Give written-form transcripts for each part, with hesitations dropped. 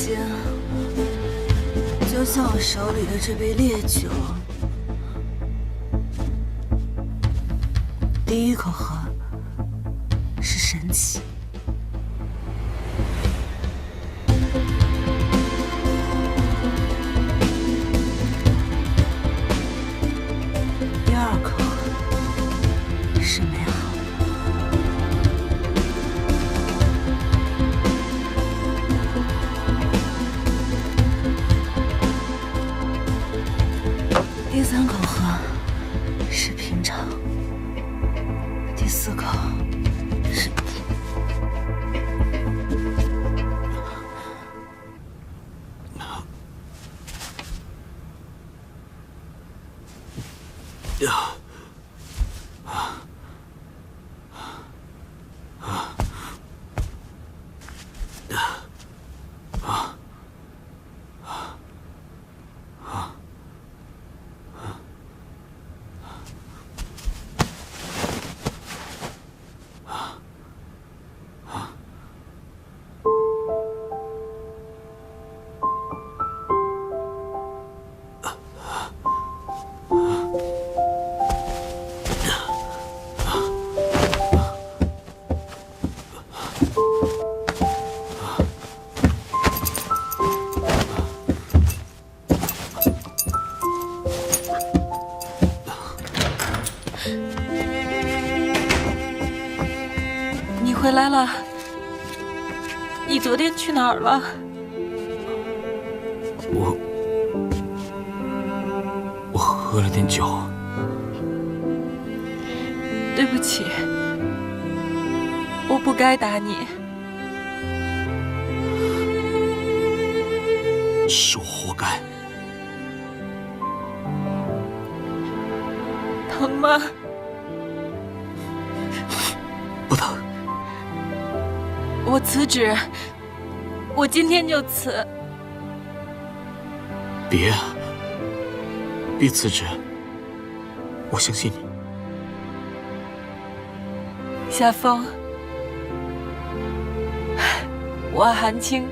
心，就像我手里的这杯烈酒，第一口喝是神奇，第二口是美好。第三口喝是平常，第四口是……你回来了？你昨天去哪儿了？我喝了点酒。对不起，我不该打你。是我活该。疼吗？不疼。我辞职，我今天就辞。别辞职，我相信你。夏风，我韩青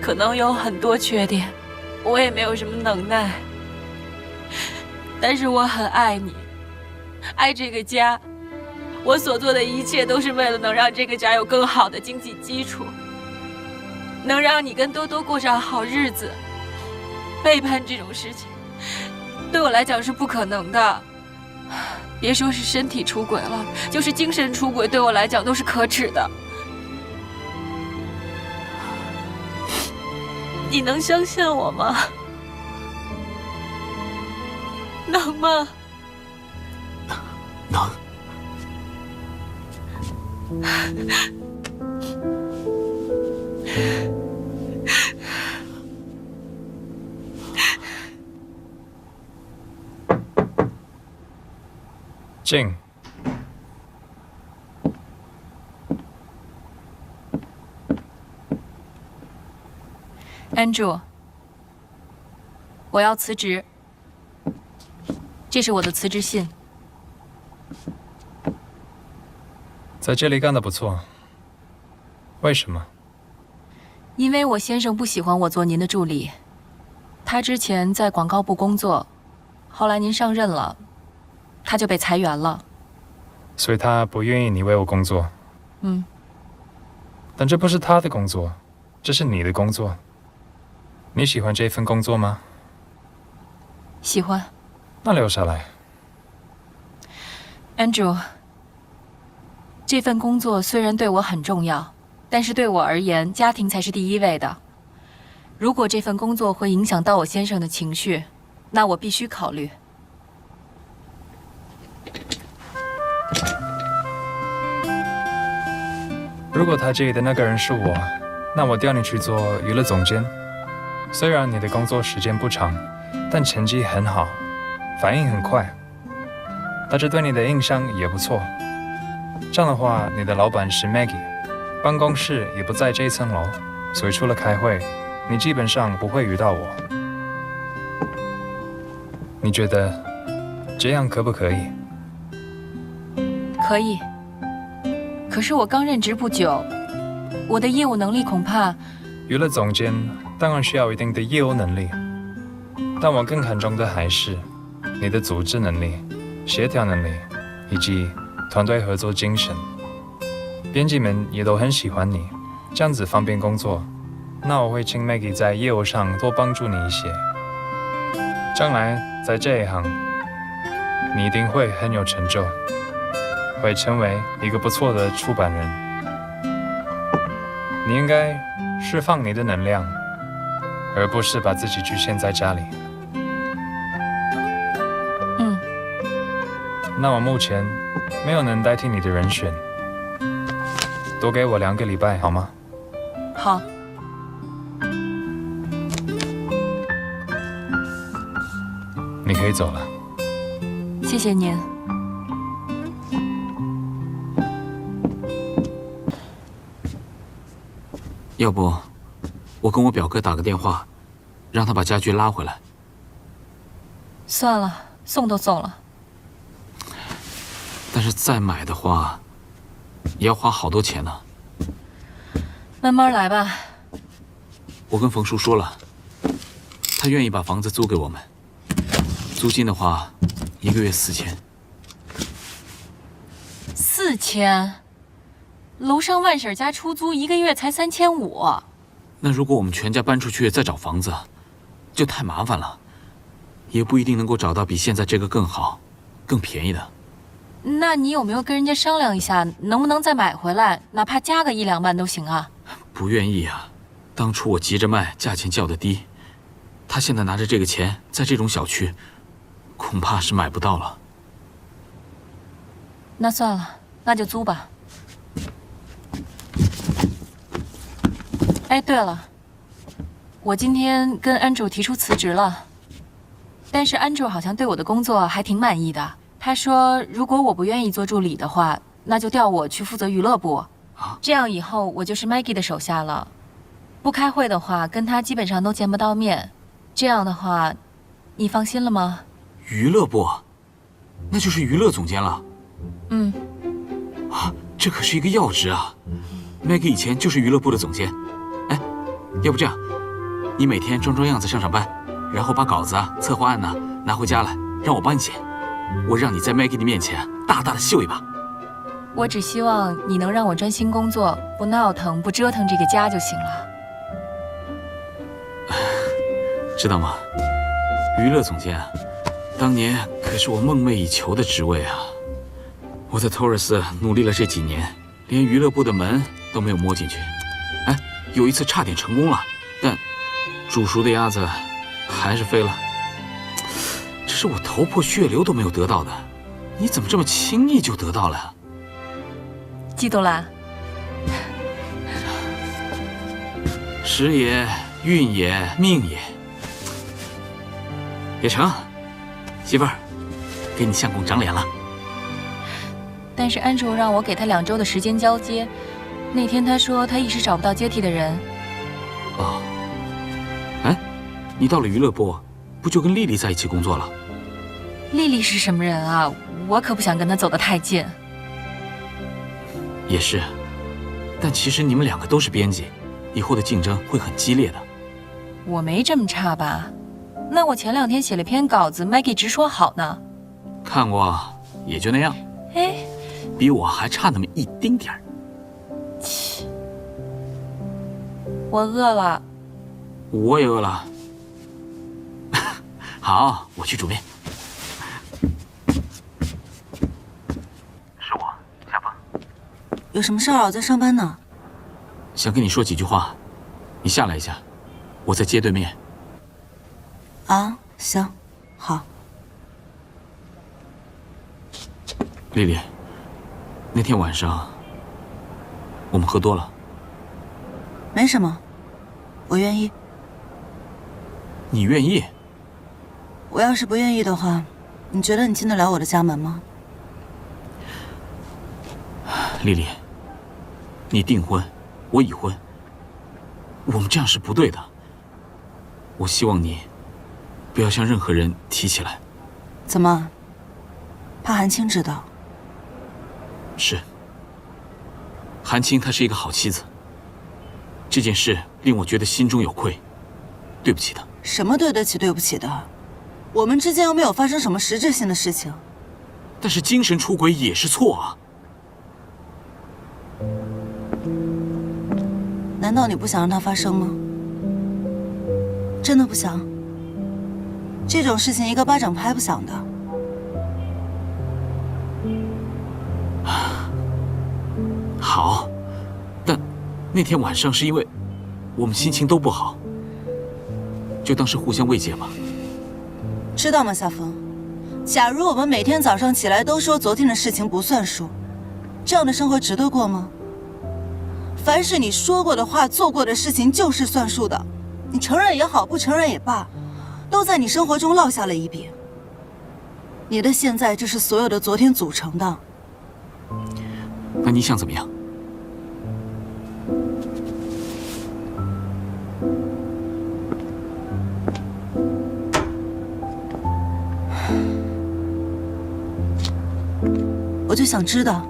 可能有很多缺点，我也没有什么能耐，但是我很爱你，爱这个家。我所做的一切都是为了能让这个家有更好的经济基础，能让你跟多多过上好日子。背叛这种事情，对我来讲是不可能的。别说是身体出轨了，就是精神出轨，对我来讲都是可耻的。你能相信我吗？能吗？能。静。Andrew， 我要辞职，这是我的辞职信。在这里干得不错，为什么？因为我先生不喜欢我做您的助理，他之前在广告部工作，后来您上任了，他就被裁员了。所以他不愿意你为我工作。嗯。但这不是他的工作，这是你的工作。你喜欢这份工作吗？喜欢。那留下来。Andrew， 这份工作虽然对我很重要，但是对我而言，家庭才是第一位的。如果这份工作会影响到我先生的情绪，那我必须考虑。如果他介意的那个人是我，那我调你去做娱乐总监。虽然你的工作时间不长，但成绩很好，反应很快，大家对你的印象也不错。这样的话，你的老板是 Maggie， 办公室也不在这一层楼，所以除了开会，你基本上不会遇到我。你觉得这样可不可以？可以。可是我刚任职不久，我的业务能力恐怕……娱乐总监当然需要一定的业务能力，但我更看重的还是你的组织能力、协调能力以及团队合作精神。编辑们也都很喜欢你，这样子方便工作。那我会请 Maggie 在业务上多帮助你一些。将来在这一行，你一定会很有成就，会成为一个不错的出版人。你应该释放你的能量，而不是把自己局限在家里。那我目前没有能代替你的人选，多给我2个礼拜好吗？好。你可以走了。谢谢您。要不，我跟我表哥打个电话，让他把家具拉回来。算了，送都送了。但是再买的话，也要花好多钱呢。慢慢来吧。我跟冯叔说了，他愿意把房子租给我们。租金的话，1个月4000。4000？楼上万婶家出租1个月才3500。那如果我们全家搬出去再找房子，就太麻烦了，也不一定能够找到比现在这个更好、更便宜的。那你有没有跟人家商量一下，能不能再买回来，哪怕加个1、2万都行啊？不愿意啊，当初我急着卖，价钱叫得低，他现在拿着这个钱，在这种小区，恐怕是买不到了。那算了，那就租吧。哎，对了，我今天跟 Andrew 提出辞职了，但是 Andrew 好像对我的工作还挺满意的。他说，如果我不愿意做助理的话，那就调我去负责娱乐部，这样以后我就是 Maggie 的手下了。不开会的话，跟他基本上都见不到面。这样的话，你放心了吗？娱乐部，那就是娱乐总监了。嗯。啊，这可是一个要职啊 ！Maggie 以前就是娱乐部的总监。哎，要不这样，你每天装装样子上班，然后把稿子啊、策划案呢拿回家来，让我帮你写。我让你在 Maggie 的面前大大的秀一把。我只希望你能让我专心工作，不闹腾，不折腾这个家就行了。知道吗？娱乐总监啊，当年可是我梦寐以求的职位啊！我在托尔斯努力了这几年，连娱乐部的门都没有摸进去。哎，有一次差点成功了，但煮熟的鸭子还是飞了。这是我头破血流都没有得到的，你怎么这么轻易就得到了呀？嫉妒啦？时也，运也，命也。也成，媳妇儿，给你相公长脸了。但是安卓让我给他2周的时间交接，那天他说他一时找不到接替的人。哦，哎，你到了娱乐部，不就跟丽丽在一起工作了？丽丽是什么人啊？我可不想跟她走得太近。也是，但其实你们2个都是编辑，以后的竞争会很激烈的。我没这么差吧？那我前2天写了篇稿子 ，Maggie 直说好呢。看过，也就那样。哎，比我还差那么一丁点儿。切，我饿了。我也饿了。好，我去煮面。是我，夏风。有什么事儿啊？我在上班呢。想跟你说几句话，你下来一下，我在街对面。啊，行，好。丽丽，那天晚上我们喝多了。没什么，我愿意。你愿意？我要是不愿意的话，你觉得你进得了我的家门吗？丽丽，你订婚，我已婚，我们这样是不对的。我希望你不要向任何人提起来。怎么？怕韩青知道？是。韩青她是一个好妻子，这件事令我觉得心中有愧。对不起的。什么对得起对不起的？我们之间又没有发生什么实质性的事情。但是精神出轨也是错啊！难道你不想让它发生吗？真的不想？这种事情一个巴掌拍不响的。好，但那天晚上是因为我们心情都不好，就当是互相慰藉吧。知道吗，夏风？假如我们每天早上起来都说昨天的事情不算数，这样的生活值得过吗？凡是你说过的话、做过的事情就是算数的，你承认也好，不承认也罢，都在你生活中烙下了一笔。你的现在就是所有的昨天组成的。那你想怎么样？我就想知道，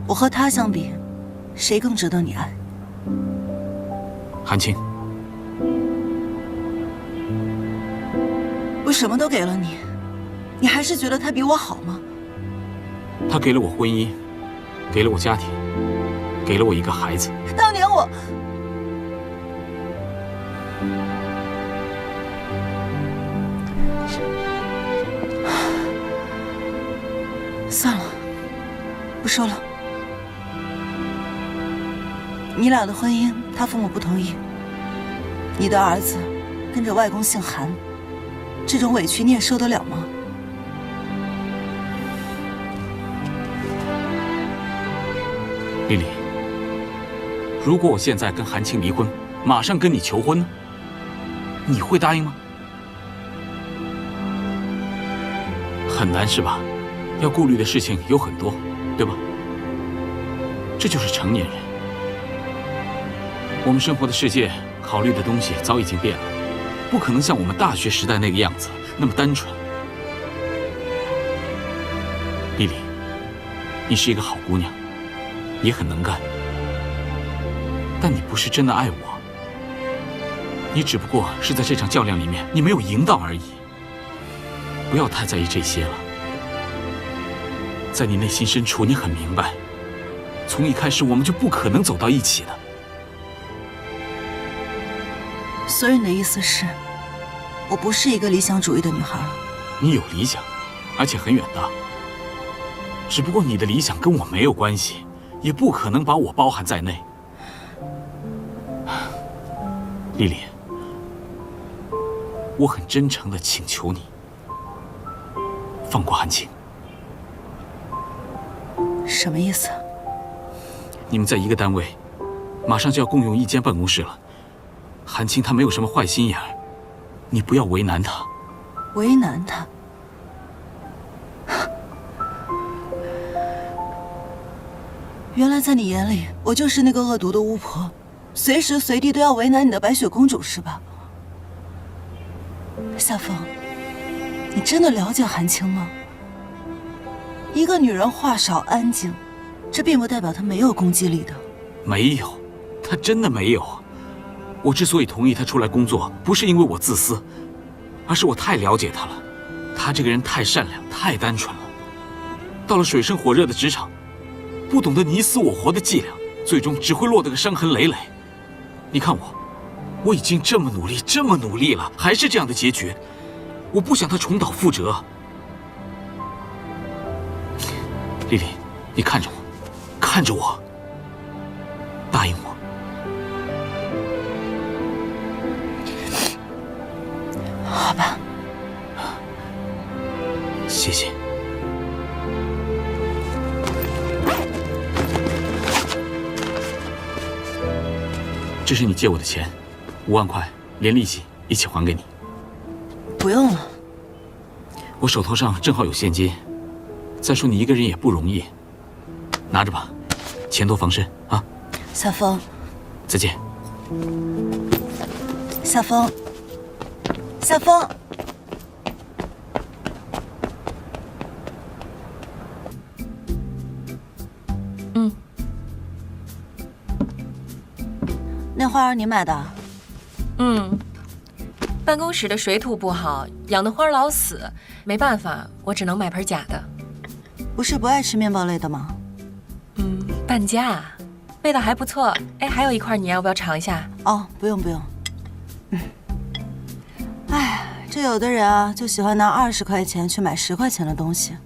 我和他相比，谁更值得你爱？韩青，我什么都给了你，你还是觉得他比我好吗？他给了我婚姻，给了我家庭，给了我一个孩子。当年我……算了，不说了。你俩的婚姻，他父母不同意。你的儿子跟着外公姓韩，这种委屈你也受得了吗？丽丽，如果我现在跟韩青离婚，马上跟你求婚呢，你会答应吗？很难是吧？要顾虑的事情有很多，对吧？这就是成年人。我们生活的世界，考虑的东西早已经变了，不可能像我们大学时代那个样子那么单纯。丽丽，你是一个好姑娘，也很能干，但你不是真的爱我，你只不过是在这场较量里面你没有赢到而已。不要太在意这些了。在你内心深处，你很明白，从一开始我们就不可能走到一起的。所以你的意思是，我不是一个理想主义的女孩了？你有理想，而且很远大。只不过你的理想跟我没有关系，也不可能把我包含在内。丽丽，我很真诚地请求你，放过韩青。什么意思？你们在一个单位，马上就要共用一间办公室了。韩青她没有什么坏心眼儿，你不要为难她。为难他？原来在你眼里，我就是那个恶毒的巫婆，随时随地都要为难你的白雪公主，是吧？夏风，你真的了解韩青吗？一个女人话少安静，这并不代表她没有攻击力的。没有，她真的没有。我之所以同意她出来工作，不是因为我自私，而是我太了解她了。她这个人太善良，太单纯了。到了水深火热的职场，不懂得你死我活的伎俩，最终只会落得个伤痕累累。你看我已经这么努力，这么努力了，还是这样的结局。我不想她重蹈覆辙。丽丽，你看着我，看着我，答应我。好吧。谢谢。这是你借我的钱，5万块，连利息一起还给你。不用了，我手头上正好有现金。再说你一个人也不容易，拿着吧，钱多防身啊。夏风，再见。夏风，夏风。那花儿你买的？办公室的水土不好，养的花老死，没办法，我只能买盆假的。不是不爱吃面包类的吗？半价啊，味道还不错。哎，还有一块，你要不要尝一下？哦，不用不用。哎，这有的人啊，就喜欢拿20块钱去买10块钱的东西，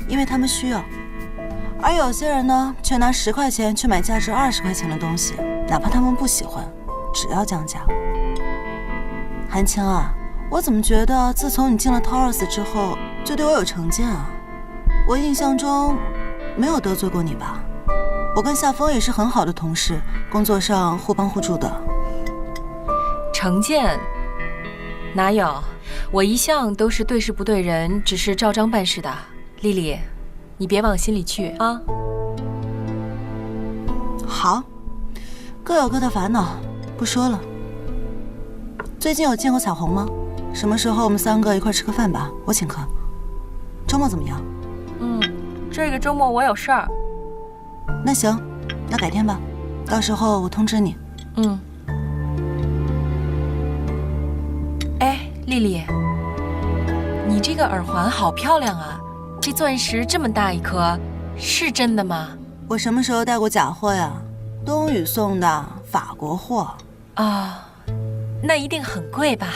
因为他们需要；而有些人呢，却拿10块钱去买价值20块钱的东西，哪怕他们不喜欢，只要降价。韩青啊，我怎么觉得自从你进了 Taurus 之后，就对我有成见啊？我印象中没有得罪过你吧？我跟夏风也是很好的同事，工作上互帮互助的。成见？哪有？我一向都是对事不对人，只是照章办事的。丽丽，你别往心里去啊。好，各有各的烦恼，不说了。最近有见过彩虹吗？什么时候我们3个一块吃个饭吧，我请客。周末怎么样？这个周末我有事儿。那行，那改天吧，到时候我通知你。哎，丽丽，你这个耳环好漂亮啊！这钻石这么大一颗，是真的吗？我什么时候带过假货呀？冬雨送的，法国货。啊，那一定很贵吧？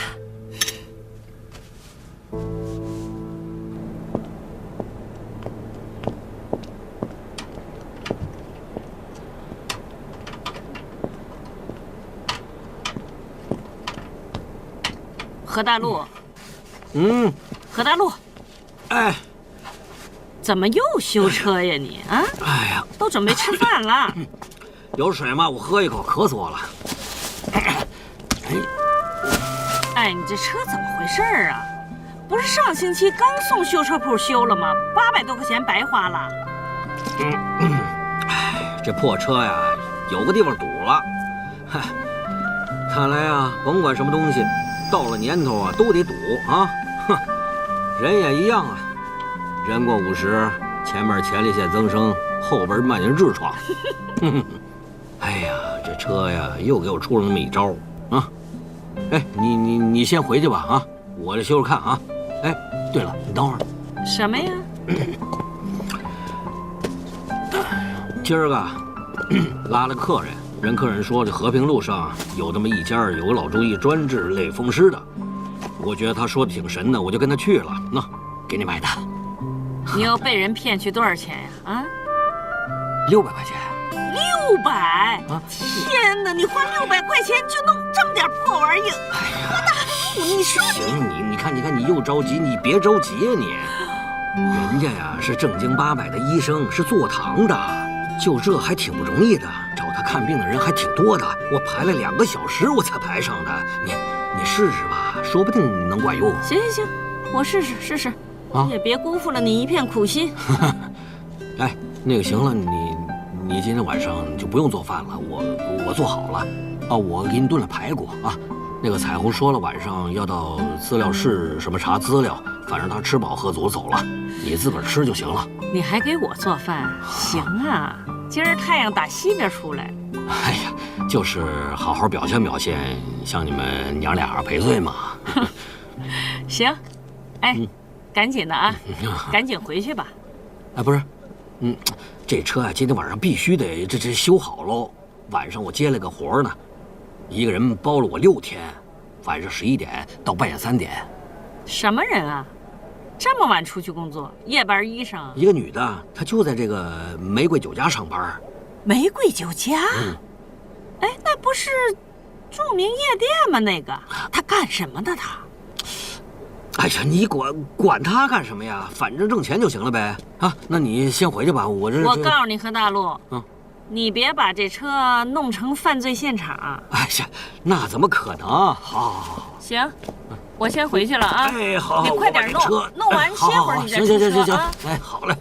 何大路，何大路，哎，怎么又修车呀你啊？哎呀，都准备吃饭了。有水吗？我喝一口，渴死我了。哎，你这车怎么回事啊？不是上星期刚送修车铺修了吗？800多块钱白花了。这破车呀，有个地方堵了。嗨，看来呀，甭管什么东西，到了年头啊，都得堵啊。哼，人也一样啊，人过50，前面前列腺增生，后边慢性痔疮。哎呀，这车呀，又给我出了那么一招啊！哎，你先回去吧啊，我这修着看啊。哎，对了，你等会儿。什么呀？今儿个拉了客人，客人说这和平路上有这么一家有个老中医专治类风湿的，我觉得他说的挺神的，我就跟他去了。那，给你买的。你又被人骗去多少钱呀？啊，600块钱。600啊！天哪，你花600块钱就弄这么点破玩意儿！哎呀，何大路，你说行，你看，你又着急，你别着急呀你。人家呀是正经八百的医生，是坐堂的，就这还挺不容易的，找他看病的人还挺多的，我排了2个小时我才排上的。你试试吧，说不定能管用。行，我试试啊，也别辜负了你一片苦心。哎，那个行了，你今天晚上就不用做饭了，我做好了啊，我给你炖了排骨啊。那个彩虹说了，晚上要到资料室什么查资料，反正他吃饱喝足走了，你自个儿吃就行了。你还给我做饭？行啊，今儿太阳打西边出来。哎呀，就是好好表现表现，向你们娘俩赔罪嘛。行，哎，赶紧的啊，赶紧回去吧。哎，不是，这车啊，今天晚上必须得这修好喽。晚上我接了个活呢，一个人包了我6天，晚上11点到半夜3点。什么人啊？这么晚出去工作，夜班医生？一个女的，她就在这个玫瑰酒家上班。玫瑰酒家？哎，那不是著名夜店吗？那个，她干什么的？她？哎呀，你管他干什么呀？反正挣钱就行了呗。啊，那你先回去吧，我告诉你，何大路，你别把这车弄成犯罪现场。哎呀，那怎么可能？好，行，我先回去了啊。哎，好，你快点弄，弄完歇会儿你再出车。行，哎，好嘞。